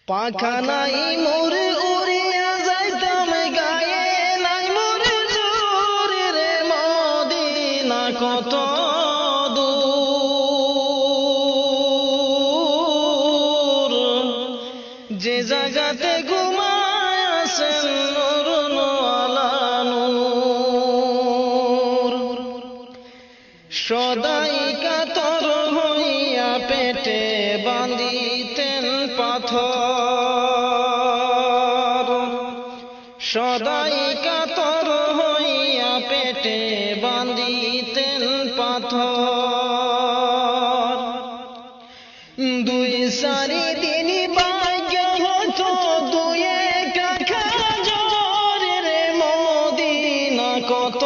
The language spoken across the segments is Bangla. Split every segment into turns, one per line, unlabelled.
পাখা নাই মোর উড়িয়া যাইতাম গায়ে নাই মোর জোর রে মদিনা কত দূর যে জায়গাতে ঘুমায় আছেন নূর আলা নূর সদাই কাতর হইয়া পেটে বাঁধিতেন পাথর সদাই কাতর হইয়া পেটে বাঁধিতেন পাথর দুই সারি দিন ভাগ্য হতো দুই কাখা জোর রে মদিনা কত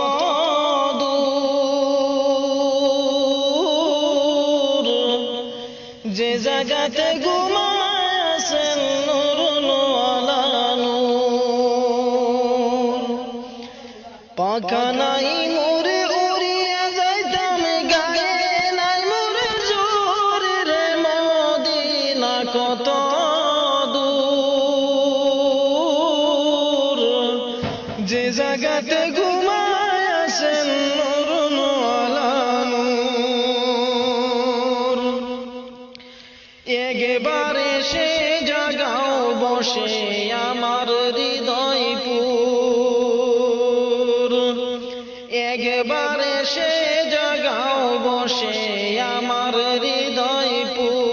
দূর যে জায়গাতে ঘুমায় আছেন নূর আলা নূর পাখা নাই মোরে উড়িয়া যাইতাম গায়ে নাই মোরে জোর রে মদিনা কত দূর যে জায়গাতে ঘুমায় আছেন নূর আলা নূর একবারে সে জাগাও বসে আমার হৃদয়পুর একবারে সে জাগাও বসে আমার হৃদয়পুর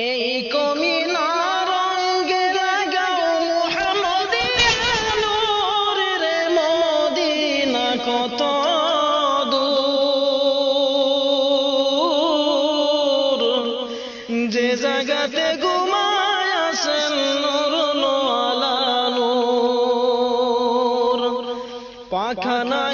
এই কমিলা রঙে লাগাও মুহাম্মদিয়া নূর রে মদিনা কত দূর যে জায়গাতে ঘুমায় আছেন নূর আলা নূর পাখা নাই